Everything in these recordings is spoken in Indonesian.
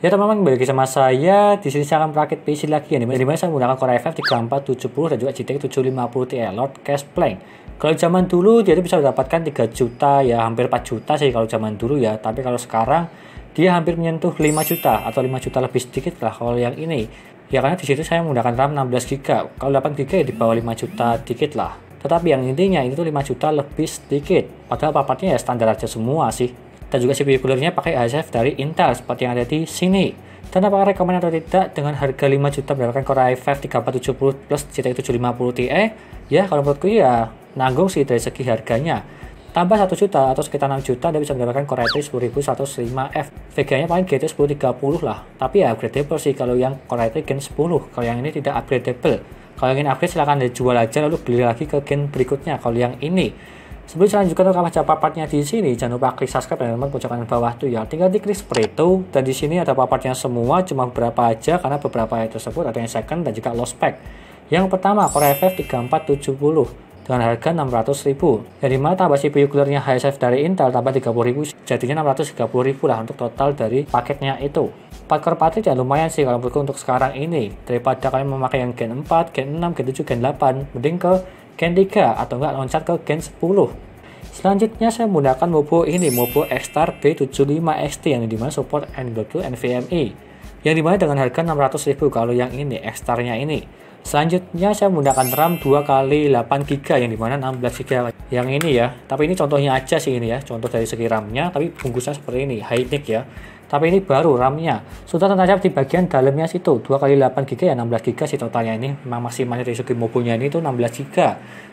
Ya teman-teman, balik lagi sama saya. Di sini saya akan merakit PC lagi ya. Dimana saya menggunakan Core i5 3470 dan juga GTX 750 Ti Lord Cash Plank. Kalau zaman dulu dia bisa mendapatkan 3 juta ya, hampir 4 juta sih kalau zaman dulu ya. Tapi kalau sekarang dia hampir menyentuh 5 juta atau 5 juta lebih sedikit lah kalau yang ini. Ya karena di situ saya menggunakan RAM 16 GB. Kalau 8 GB ya di bawah 5 juta dikit lah. Tetapi yang intinya ini tuh 5 juta lebih sedikit. Padahal part-partnya ya standar aja semua sih. Dan juga CPU coolernya pakai i5 dari Intel seperti yang ada di sini. Dan apakah rekomend atau tidak dengan harga 5 juta mendapatkan Core i5 3470 plus GTX 750 Ti? Ya kalau menurutku ya nanggung sih dari segi harganya. Tambah 1 juta atau sekitar 6 juta Anda bisa mendapatkan Core i3 10105F. VGA-nya paling GT 1030 lah. Tapi ya upgradable sih kalau yang Core i3 Gen 10. Kalau yang ini tidak upgradable. Kalau ingin upgrade silahkan dijual aja lalu beli lagi ke gen berikutnya. Kalau yang ini sebelum selanjutnya untuk baca paparnya di sini, jangan lupa klik subscribe dan teman pojok kanan bawah tuh ya. Tinggal diklik seperti itu. Dan di sini ada paparnya semua, cuma beberapa aja karena beberapa tersebut ada yang second dan juga low spec. Yang pertama Core i5 3470 dengan harga 600.000. Yang dimana tambah CPU coolernya i5 dari Intel tambah 30.000, jadinya 630.000 lah untuk total dari paketnya itu. 4 core Patrick ya lumayan sih kalau menurutku untuk sekarang ini. Daripada kalian memakai yang Gen 4, Gen 6, Gen 7, Gen 8, mending ke Gen 3 atau enggak loncat ke Gen 10. Selanjutnya saya menggunakan Mobo ini, Mobo X-Star B75XT yang dimana support M.2 NVMe. Yang dimana dengan harga 600.000 kalau yang ini, X-Star-nya ini. Selanjutnya saya menggunakan RAM 2x8GB yang dimana 16GB yang ini ya. Tapi ini contohnya aja sih ini ya, contoh dari segi RAM-nya, tapi bungkusnya seperti ini, high-tech ya. Tapi ini baru RAM-nya. Sudah tertancap di bagian dalamnya situ. 2x8GB ya 16GB sih totalnya ini. Memang maksimalnya dari segi mobilnya ini tuh 16GB.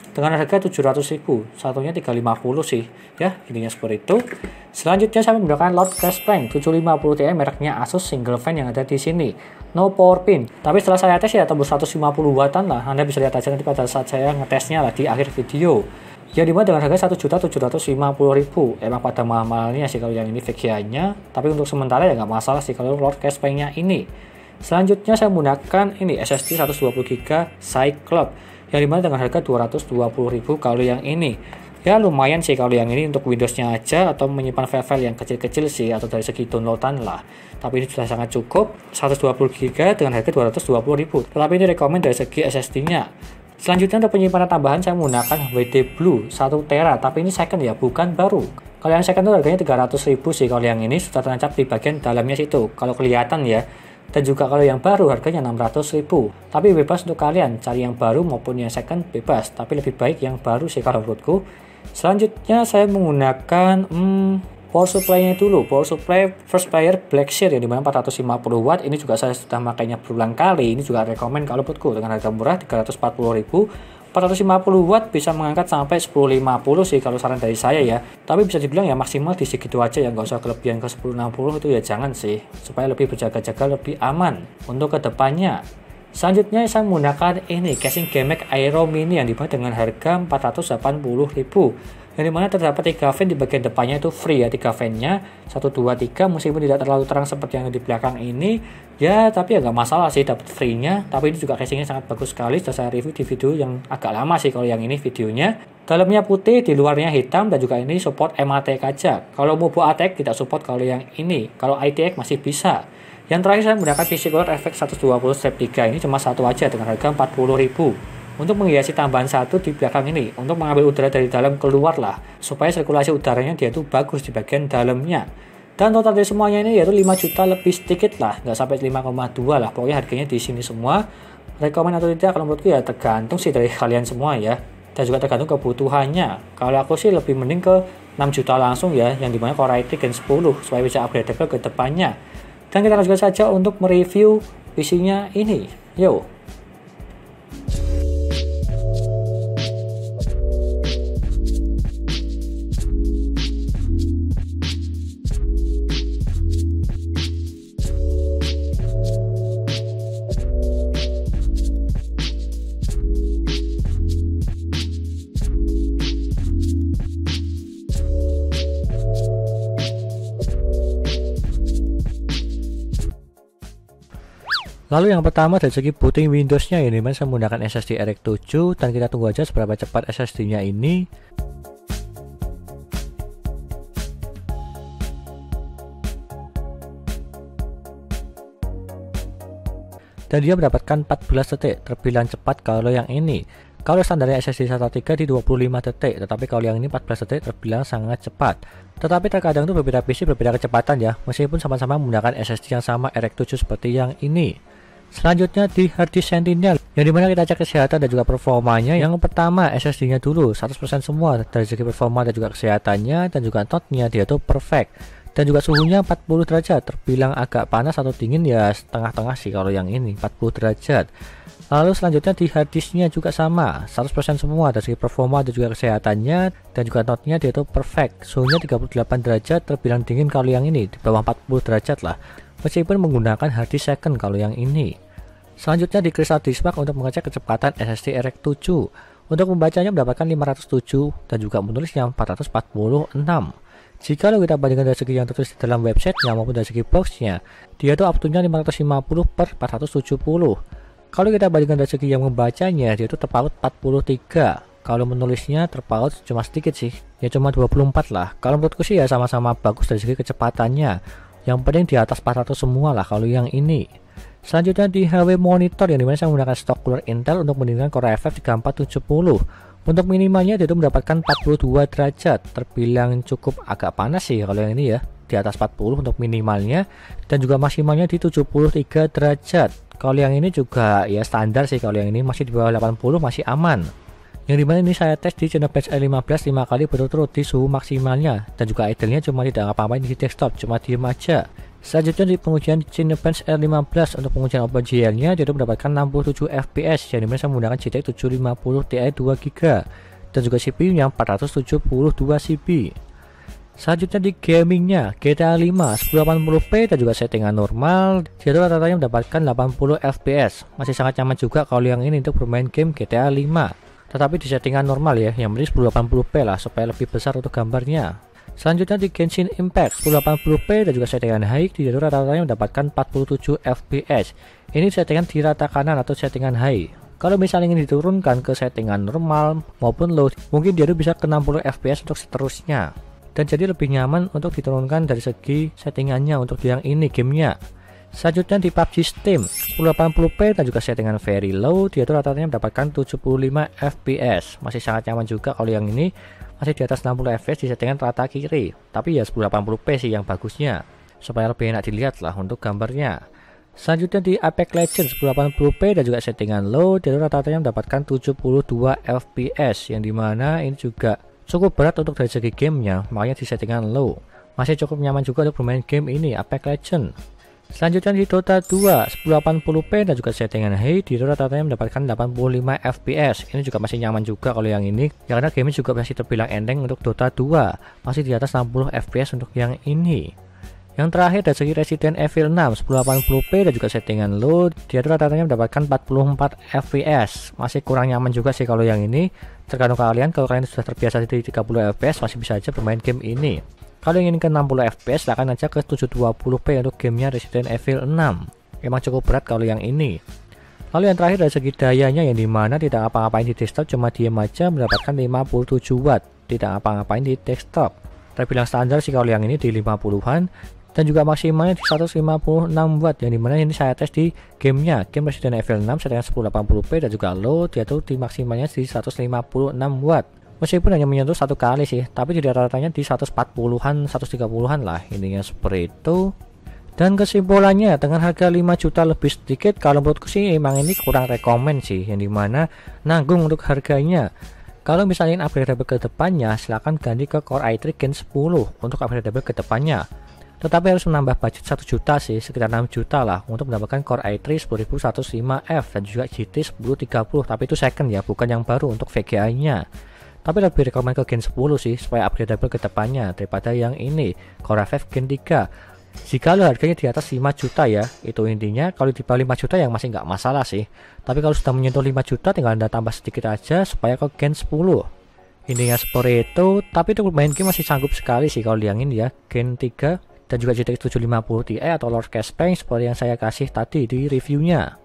Dengan harga 700.000. Satunya 350 sih. Ya, ininya seperti itu. Selanjutnya saya menggunakan Lord Cash Plank 750 Ti mereknya Asus single fan yang ada di sini. No power pin. Tapi setelah saya tes ya tembus 150 wattan lah. Anda bisa lihat aja nanti pada saat saya ngetesnya lah di akhir video. Ya dimana dengan harga 1.750.000. Emang pada mahal-mahalnya sih kalau yang ini VGA-nya. Tapi untuk sementara ya nggak masalah sih kalau Lord Cash Plank-nya ini. Selanjutnya saya menggunakan ini SSD 120GB Cyclops. Yang dimana dengan harga 220.000 kalau yang ini. Ya lumayan sih kalau yang ini untuk Windows-nya aja atau menyimpan file-file yang kecil-kecil sih atau dari segi downloadan lah. Tapi ini sudah sangat cukup 120GB dengan harga 220.000. Tetapi ini rekomend dari segi SSD-nya. Selanjutnya untuk penyimpanan tambahan saya menggunakan WD Blue 1 Tera, tapi ini second ya, bukan baru. Kalau yang second itu harganya 300.000 sih, kalau yang ini sudah tertancap di bagian dalamnya situ, kalau kelihatan ya. Dan juga kalau yang baru harganya 600.000. Tapi bebas untuk kalian cari yang baru maupun yang second bebas, tapi lebih baik yang baru sih kalau menurutku. Selanjutnya saya menggunakan power supply-nya dulu. Power supply first player Blackshear yang dimana 450 watt. Ini juga saya sudah makainya berulang kali. Ini juga rekomend kalau menurutku dengan harga murah 340.000. 450 watt bisa mengangkat sampai 1050 sih kalau saran dari saya ya. Tapi bisa dibilang ya maksimal di segitu aja ya, nggak usah kelebihan ke 1060 itu ya jangan sih. Supaya lebih berjaga-jaga, lebih aman untuk kedepannya. Selanjutnya saya menggunakan ini casing GameMax Aero Mini yang dibuat dengan harga 480.000. Yang dimana terdapat 3 fan di bagian depannya itu free ya, 3 fan-nya 1, 2, 3 meskipun tidak terlalu terang seperti yang di belakang ini ya, tapi ya nggak masalah sih dapat free-nya. Tapi ini juga casingnya sangat bagus sekali, sudah saya review di video yang agak lama sih kalau yang ini videonya. Dalamnya putih, di luarnya hitam dan juga ini support MATX aja. Kalau Mobo ATX tidak support kalau yang ini, kalau ITX masih bisa. Yang terakhir saya menggunakan PC Cooler FX 120 Step 3, ini cuma satu aja dengan harga 40.000. Untuk menghiasi tambahan satu di belakang ini, untuk mengambil udara dari dalam keluar lah, supaya sirkulasi udaranya dia tuh bagus di bagian dalamnya. Dan total dari semuanya ini yaitu 5 juta lebih sedikit lah, nggak sampai 5,2 lah, pokoknya harganya di sini semua. Rekomend atau tidak kalau menurutku ya tergantung sih dari kalian semua ya, dan juga tergantung kebutuhannya. Kalau aku sih lebih mending ke 6 juta langsung ya, yang dimana Core i3 Gen 10 supaya bisa upgradable ke depannya. Dan kita lanjutkan saja untuk mereview PC-nya ini. Yo. Lalu yang pertama dari segi booting Windows-nya ini saya menggunakan SSD RX 7 dan kita tunggu aja seberapa cepat SSD-nya ini. dan dia mendapatkan 14 detik, terbilang cepat kalau yang ini. Kalau standarnya SSD SATA 3 di 25 detik, tetapi kalau yang ini 14 detik terbilang sangat cepat. Tetapi terkadang itu berbeda PC berbeda kecepatan ya, meskipun sama-sama menggunakan SSD yang sama RX 7 seperti yang ini. Selanjutnya di harddisk Sentinel, yang dimana kita cek kesehatan dan juga performanya. Yang pertama SSD-nya dulu 100% semua dari segi performa dan juga kesehatannya, dan juga notnya dia tuh perfect. Dan juga suhunya 40 derajat, terbilang agak panas atau dingin ya setengah-tengah sih kalau yang ini 40 derajat. Lalu selanjutnya di harddisknya juga sama 100% semua dari segi performa dan juga kesehatannya, dan juga notnya dia tuh perfect. Suhunya 38 derajat, terbilang dingin kalau yang ini di bawah 40 derajat lah, meskipun menggunakan harddisk second kalau yang ini. Selanjutnya di Crystal Diskmark untuk mengecek kecepatan SSD RX 7. Untuk membacanya mendapatkan 507 dan juga menulisnya 446. Jika kita bandingkan dari segi yang tertulis di dalam websitenya maupun dari segi boxnya, dia tuh uptime-nya 550/470. Kalau kita bandingkan dari segi yang membacanya, dia tuh terpaut 43. Kalau menulisnya terpaut cuma sedikit sih, ya cuma 24 lah. Kalau menurutku sih ya sama-sama bagus dari segi kecepatannya. Yang penting di atas 400 semua lah kalau yang ini. Selanjutnya di HW monitor, yang dimana saya menggunakan stok cooler Intel untuk mendingan Core i5 3470. Untuk minimalnya dia itu mendapatkan 42 derajat, terbilang cukup agak panas sih kalau yang ini ya, di atas 40 untuk minimalnya, dan juga maksimalnya di 73 derajat. Kalau yang ini juga ya standar sih, kalau yang ini masih di bawah 80 masih aman. Yang dimana ini saya tes di Cinebench R15 5 kali berturut-turut di suhu maksimalnya, dan juga idle-nya cuma tidak ngapa-ngapain di desktop, cuma diem aja. Selanjutnya di pengujian Cinebench R15 untuk pengujian OpenGL-nya dia mendapatkan 67 fps, yang dimana saya menggunakan GTX 750 Ti 2GB dan juga CPU-nya 472 GB. Selanjutnya di gamingnya GTA 5 1080p dan juga settingan normal, dia rata-ratanya mendapatkan 80 fps, masih sangat nyaman juga kalau yang ini untuk bermain game GTA 5. Tetapi di settingan normal ya, yang penting 1080p lah supaya lebih besar untuk gambarnya. Selanjutnya di Genshin Impact 1080p dan juga settingan high, dia rata-ratanya mendapatkan 47 fps. Ini settingan di rata kanan atau settingan high. Kalau misalnya ingin diturunkan ke settingan normal maupun low, mungkin dia bisa ke 60 fps untuk seterusnya. Dan jadi lebih nyaman untuk diturunkan dari segi settingannya untuk yang ini gamenya. Selanjutnya di PUBG Steam 1080p dan juga settingan very low, dia rata-ratanya mendapatkan 75 fps. Masih sangat nyaman juga kalau yang ini masih di atas 60 fps di settingan rata kiri, tapi ya 1080p sih yang bagusnya supaya lebih enak dilihat lah untuk gambarnya. Selanjutnya di Apex Legends 1080p dan juga settingan low, dia rata-ratanya mendapatkan 72 fps, yang dimana ini juga cukup berat untuk dari segi gamenya, makanya di settingan low. Masih cukup nyaman juga untuk bermain game ini Apex Legends. Selanjutnya di Dota 2 1080p dan juga settingan high, di rata-ratanya mendapatkan 85 fps. Ini juga masih nyaman juga kalau yang ini, ya karena game juga masih terbilang enteng untuk Dota 2, masih di atas 60 fps untuk yang ini. Yang terakhir dari segi Resident Evil 6 1080p dan juga settingan low, dia rata-ratanya mendapatkan 44 fps. Masih kurang nyaman juga sih kalau yang ini. Tergantung kalian, kalau kalian sudah terbiasa di 30 fps masih bisa aja bermain game ini. Kalau ingin ke 60 fps, silahkan aja ke 720p untuk gamenya Resident Evil 6. Emang cukup berat kalau yang ini. Lalu yang terakhir dari segi dayanya, yang dimana tidak apa-apain di desktop, cuma diem aja mendapatkan 57 watt, tidak apa-apain di desktop. Terbilang standar sih kalau yang ini di 50-an, dan juga maksimalnya di 156 watt, yang dimana ini saya tes di gamenya, game Resident Evil 6 settingan 1080p dan juga low, dia tuh di maksimalnya di 156 watt. Meskipun hanya menyentuh satu kali sih, tapi tidak rata-ratanya di 140-an, 130-an lah, intinya seperti itu. Dan kesimpulannya, dengan harga 5 juta lebih sedikit, kalau menurutku sih emang ini kurang rekomen sih, yang dimana nanggung untuk harganya. Kalau misalnya ingin upgradable ke depannya, silahkan ganti ke Core i3 Gen 10 untuk upgradable ke depannya. Tetapi harus menambah budget 1 juta sih, sekitar 6 juta lah, untuk mendapatkan Core i3 10105F dan juga GT 1030, tapi itu second ya, bukan yang baru untuk VGA-nya. Tapi lebih rekomen ke Gen 10 sih, supaya upgradable ke depannya daripada yang ini, Core i5 Gen 3. Jika lo harganya di atas 5 juta ya, itu intinya. Kalau di bawah 5 juta yang masih nggak masalah sih. Tapi kalau sudah menyentuh 5 juta, tinggal anda tambah sedikit aja supaya ke Gen 10. Intinya seperti itu. Tapi untuk main game masih sanggup sekali sih kalau yang ini ya, Gen 3 dan juga GTX 750 Ti atau Lord Cashbang seperti yang saya kasih tadi di reviewnya.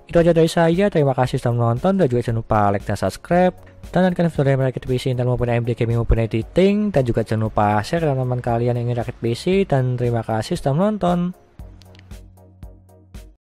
Itu aja dari saya, terima kasih sudah menonton, dan juga jangan lupa like dan subscribe, dan nantikan video dari merakit PC Intel maupun AMD gaming maupun editing, dan juga jangan lupa share ke teman-teman kalian yang ingin rakit PC, dan terima kasih sudah menonton.